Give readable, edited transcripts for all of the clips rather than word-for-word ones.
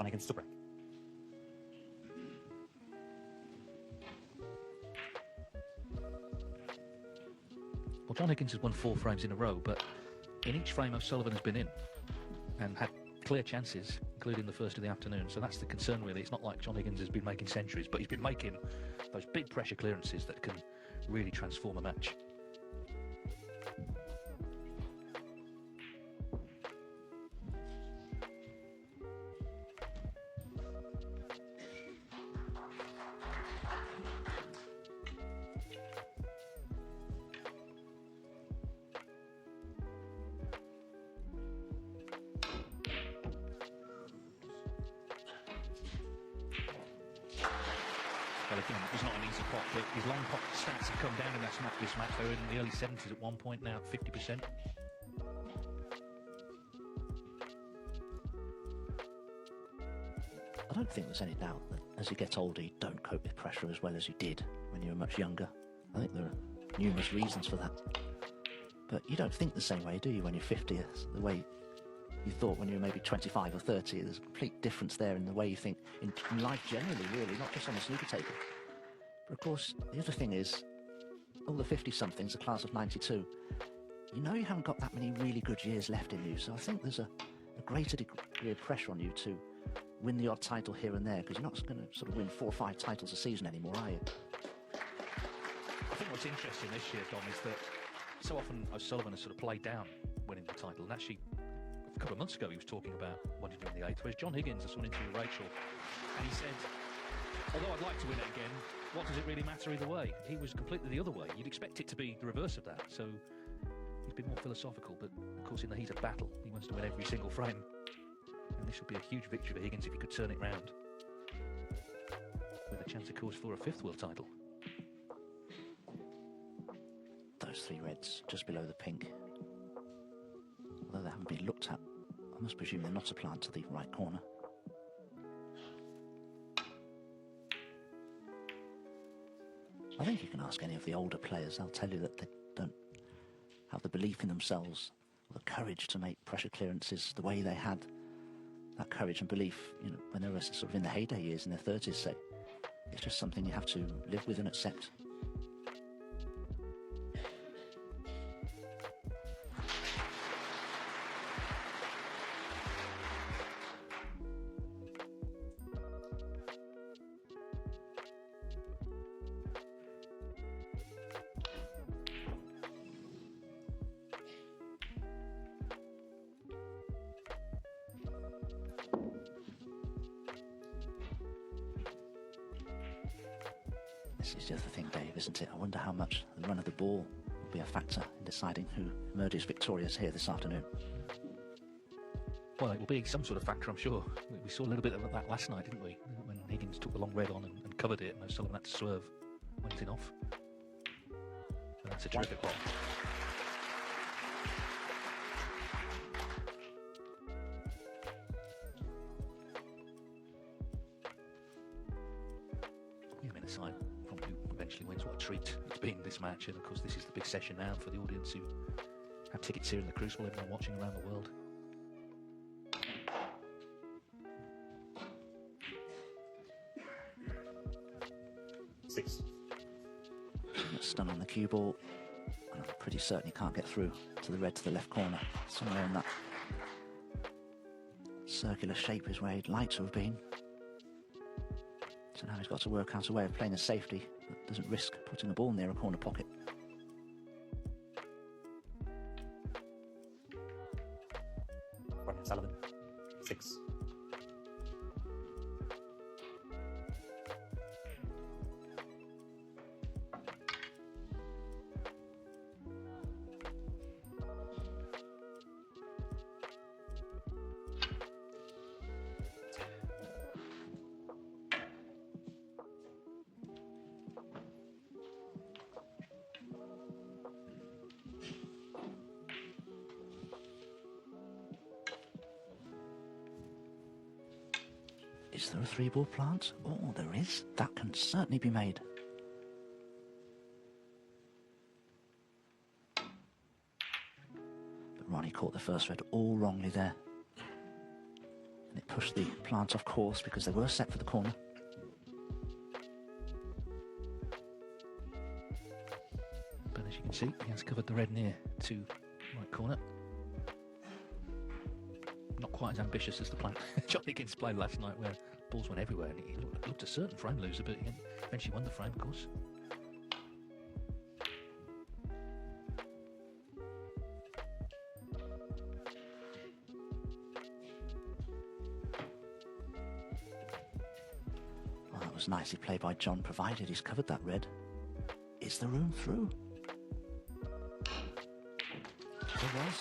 John Higgins to break. Well, John Higgins has won 4 frames in a row, but in each frame O'Sullivan has been in and had clear chances, including the first of the afternoon. So that's the concern, really. It's not like John Higgins has been making centuries, but he's been making those big pressure clearances that can really transform a match. Well, again, it was not an easy pot, but his long pot stats have come down in this match. They were in the early 70s at one point, now at 50%. I don't think there's any doubt that as you get older, you don't cope with pressure as well as you did when you were much younger. I think there are numerous reasons for that. But you don't think the same way, do you, when you're 50? The way you thought when you were maybe 25 or 30. There's a complete difference there in the way you think in life generally, really, not just on the snooker table. But of course, the other thing is, all the 50-somethings, the class of 92, you know you haven't got that many really good years left in you. So I think there's a greater degree of pressure on you to win the odd title here and there, because you're not going to sort of win 4 or 5 titles a season anymore, are you? I think what's interesting this year, Dom, is that so often O'Sullivan has sort of played down winning the title, and actually a couple of months ago he was talking about wanting to win the 8th, whereas John Higgins, I saw an interview with Rachel, and he said, although I'd like to win it again, what does it really matter either way? He was completely the other way. You'd expect it to be the reverse of that, so he's been more philosophical, but of course in the heat of battle he wants to win every single frame, and this would be a huge victory for Higgins if he could turn it round, with a chance of course for a 5th world title. Those 3 reds just below the pink, although they haven't been looked at, I must presume they're not applied to the right corner. I think you can ask any of the older players, they'll tell you that they don't have the belief in themselves, or the courage to make pressure clearances the way they had. That courage and belief, you know, when they were sort of in the heyday years, in their 30s, say. It's just something you have to live with and accept. This is the other thing, Dave, isn't it? I wonder how much the run of the ball will be a factor in deciding who emerges victorious here this afternoon. Well, it will be some sort of factor, I'm sure. We saw a little bit of that last night, didn't we? When Higgins took the long red on and covered it, and O'Sullivan had to swerve, went it off. And that's a terrific ball. Yeah, I mean, aside from who eventually wins, what a treat it's been, this match. And of course, this is the big session now for the audience who have tickets here in the Crucible, everyone watching around the world. Stun on the cue ball. I'm pretty certain he can't get through to the red to the left corner. Somewhere in that circular shape is where he'd like to have been. So now he's got to work out a way of playing a safety that doesn't risk putting a ball near a corner pocket. Ronnie O'Sullivan, 6. Is there a 3-ball plant? Oh, there is. That can certainly be made. But Ronnie caught the first red all wrongly there. And it pushed the plant off course because they were set for the corner. But as you can see, he has covered the red near to right corner. Not quite as ambitious as the plan John Higgins played last night, where balls went everywhere, and he looked a certain frame loser, but he eventually won the frame, of course. Well, that was nicely played by John, provided he's covered that red. Is the room through? There was.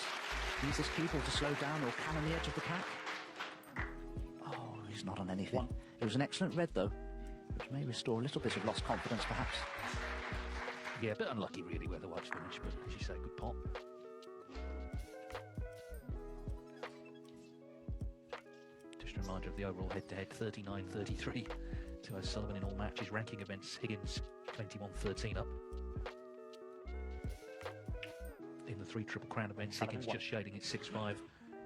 Use this keyboard to slow down or can on the edge of the pack. Oh, he's not on anything. It was an excellent red, though, which may restore a little bit of lost confidence, perhaps. Yeah, a bit unlucky, really, where the whites finished, but as you say, good pot. Just a reminder of the overall head-to-head, 39-33 to O'Sullivan in all matches. Ranking events, Higgins 21-13 up. In the 3 Triple Crown events, Higgins just shading at 6-5.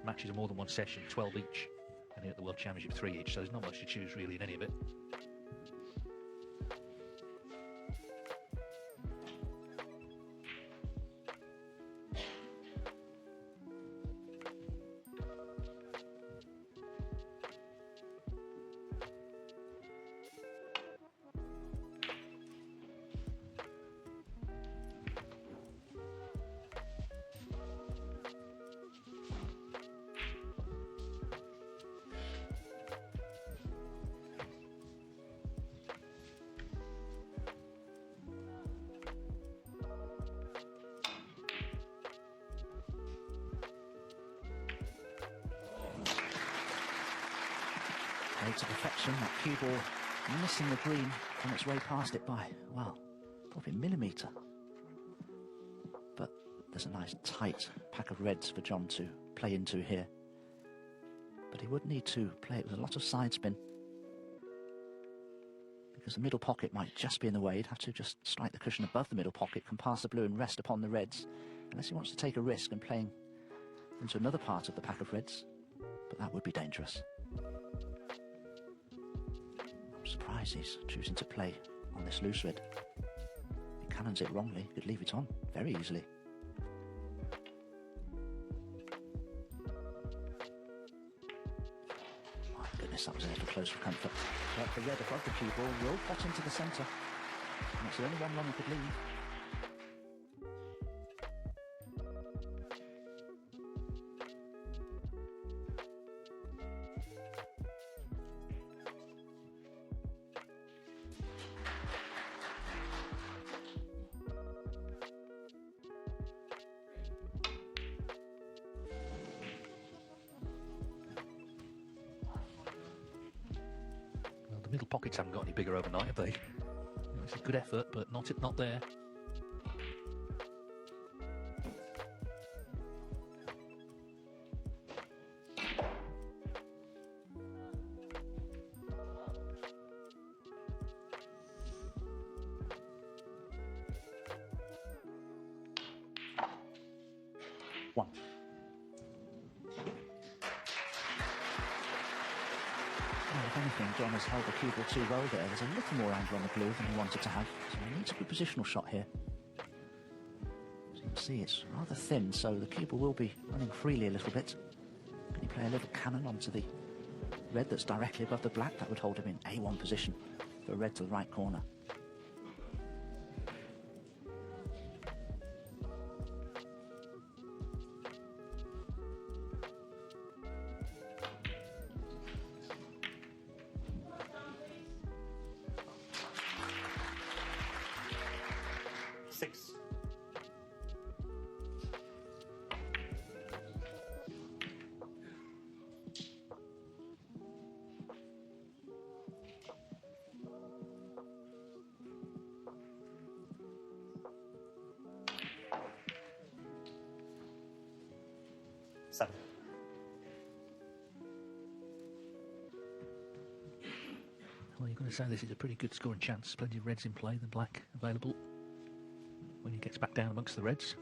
Matches are more than one session, 12 each. And at the World Championship, 3 each, so there's not much to choose really in any of it. Played to perfection, that cue ball missing the green on its way past it by, well, probably a millimetre. But there's a nice tight pack of reds for John to play into here. But he would need to play it with a lot of side spin, because the middle pocket might just be in the way. He'd have to just strike the cushion above the middle pocket, come past the blue and rest upon the reds, unless he wants to take a risk and playing into another part of the pack of reds. But that would be dangerous. I'm surprised he's choosing to play on this loose red. If he cannons it wrongly, he could leave it on very easily. My goodness, that was a little close for comfort. But the red above the cue ball will pot into the centre. And it's the only one Ronnie could leave. Middle pockets haven't got any bigger overnight, have they? It's a good effort, but not there. One. Well, if anything, John has held the cue ball too well there. There's a little more angle on the blue than he wanted to have, so he needs a good positional shot here. As you can see, it's rather thin, so the cue ball will be running freely a little bit. Can he play a little cannon onto the red that's directly above the black? That would hold him in A1 position for red to the right corner. Six. Seven. Well, you're going to say this is a pretty good scoring chance. Plenty of reds in play, the black available when he gets back down amongst the reds.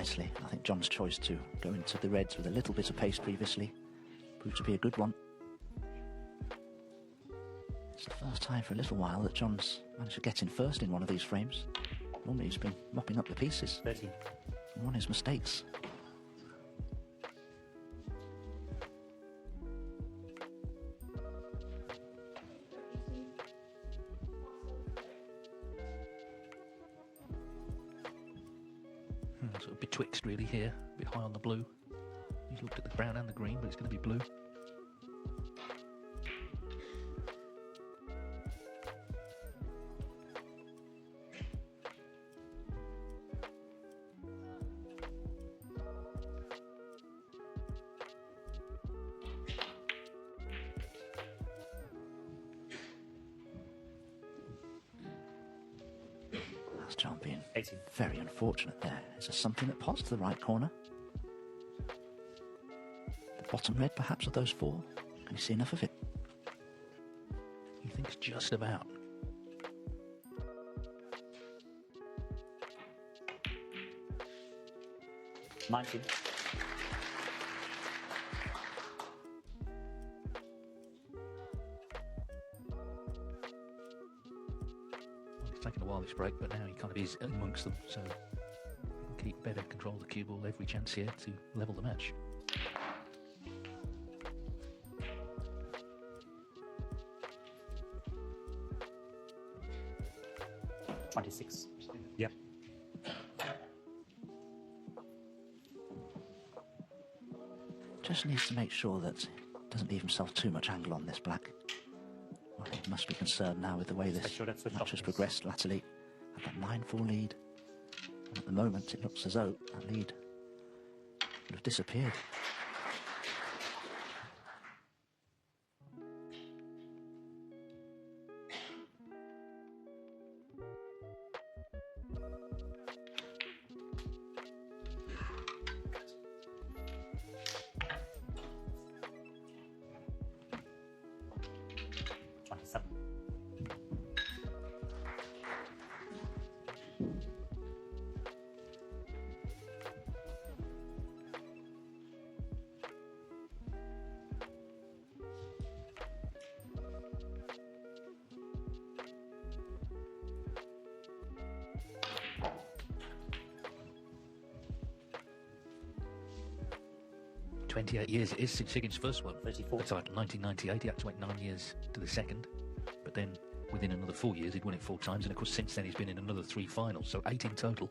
nicely. I think John's choice to go into the reds with a little bit of pace previously proved to be a good one. It's the first time for a little while that John's managed to get in first in one of these frames. Normally he's been mopping up the pieces. 30. And won his mistakes. Sort of betwixt really here, a bit high on the blue. He's looked at the brown and the green, but it's going to be blue. That's John being 18. very unfortunate there. Is there something that pots to the right corner? The bottom red, perhaps, of those four? Can you see enough of it? He thinks just about. Nineteen. It's taken a while this break, but now he kind of is amongst them, so he can keep better control of the cue ball every chance here to level the match. $26. Yep. Just needs to make sure that he doesn't leave himself too much angle on this black. Well, he must be concerned now with the way this Sure, that's the match has toughness. progressed latterly. At that 9-4 lead. And at the moment, it looks as though that lead would have disappeared. $27. $28 years it is since Higgins first won 34. the title, 1998. He had to wait 9 years to the second, but then within another 4 years he'd won it 4 times, and of course since then he's been in another 3 finals, so 8 in total.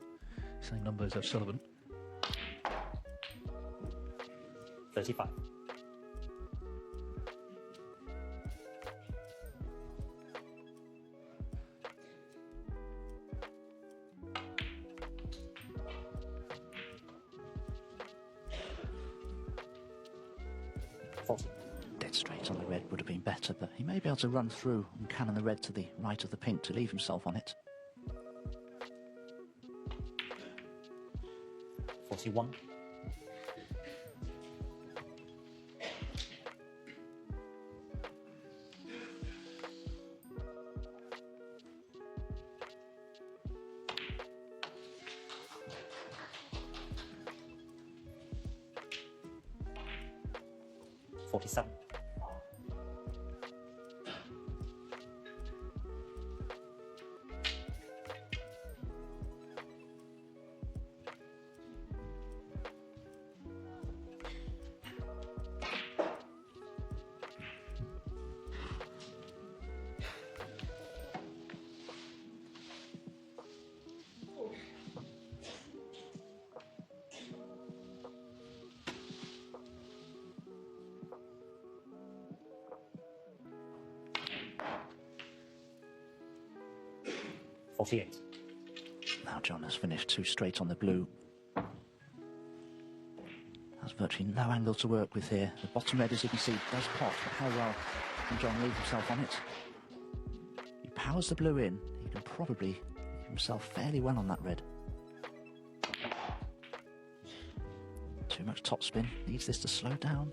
Same number as O'Sullivan. 35. $40. Dead straight on the red would have been better, but he may be able to run through and cannon the red to the right of the pink to leave himself on it. 41. $47. $48. Now John has finished 2 straight on the blue. There's virtually no angle to work with here. The bottom red, as you can see, does pop, but how well can John leave himself on it? He powers the blue in. He can probably leave himself fairly well on that red. Too much topspin. Needs this to slow down.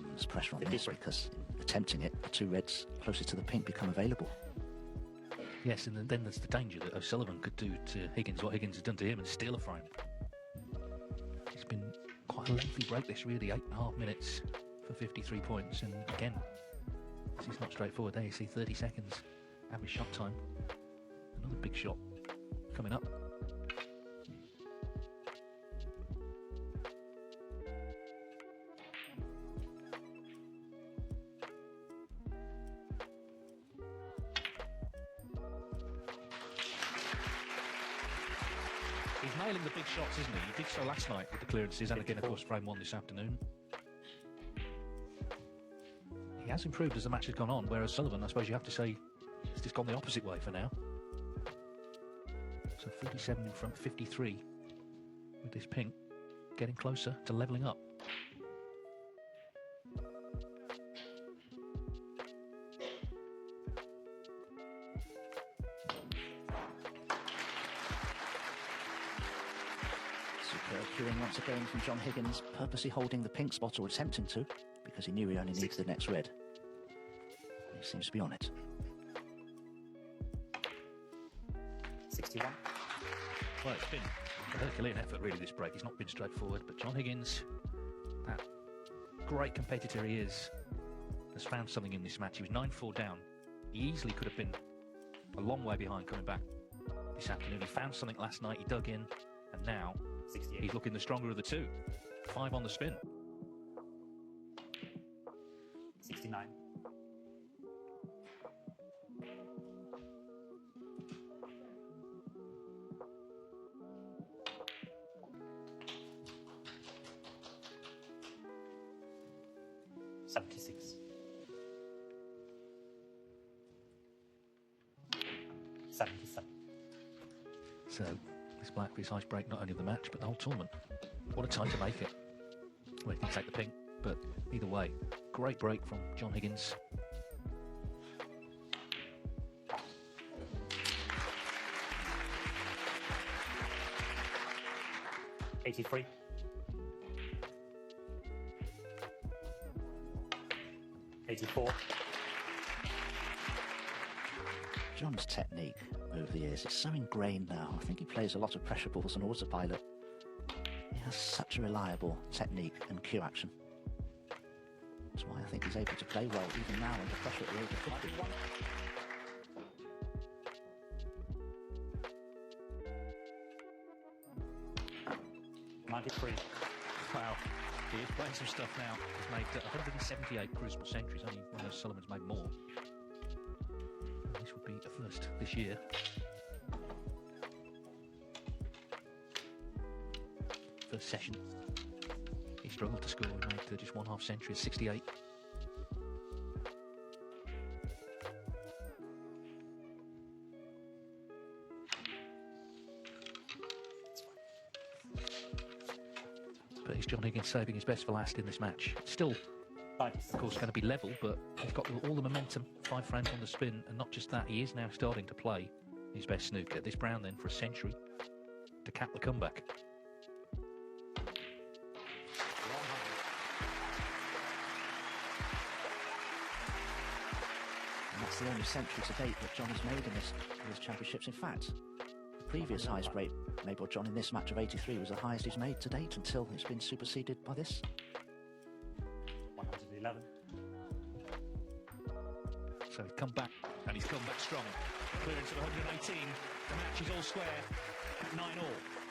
There's pressure on this 53. because attempting it, the 2 reds closer to the pink become available. Yes, and then there's the danger that O'Sullivan could do to Higgins what Higgins has done to him and steal a frame. It's been quite a lengthy break, this really, 8.5 minutes for 53 points. And again, this is not straightforward. There you see 30 seconds average shot time. Another big shot coming up. He's nailing the big shots, isn't he? He did so last night with the clearances, and again, of course, frame one this afternoon. He has improved as the match has gone on, whereas Sullivan, I suppose you have to say, has just gone the opposite way for now. So 37 in front, 53 with this pink, getting closer to levelling up. Superb cueing once again from John Higgins, purposely holding the pink spot, or attempting to, because he knew he only needs the next red. He seems to be on it. 61. Well, it's been a Herculean effort, really, this break. It's not been straightforward, but John Higgins, that great competitor he is, has found something in this match. He was 9-4 down. He easily could have been a long way behind coming back this afternoon. He found something last night, he dug in, and now 68. he's looking the stronger of the two. 5 on the spin. 69. $76. 77. So, this Blackberry's ice break, not only of the match, but the whole tournament. What a time to make it. Well, he can take the pink, but either way, great break from John Higgins. $83. 84. John's technique over the years is so ingrained now. I think he plays a lot of pressure balls on autopilot. He has such a reliable technique and cue action. That's why I think he's able to play well even now under pressure at the over 50. 93. Wow, he is playing some stuff now. He's made 178 Crucible centuries, only one of Sullivan's made more. This would be a first this year. First session, he struggled to score. He made just 1/2 century, 68. But it's John Higgins saving his best for last in this match. It's still, of course, going to be level, but he's got all the momentum, 5 frames on the spin, and not just that, he is now starting to play his best snooker. This brown then for a century to cap the comeback. And that's the only century to date that John has made in his championships. In fact, the previous highest rate made by John in this match of 83 was the highest he's made to date until it's been superseded by this. 111. So he's come back, and he's come back strong. Clearance of 118. The match is all square at 9-all.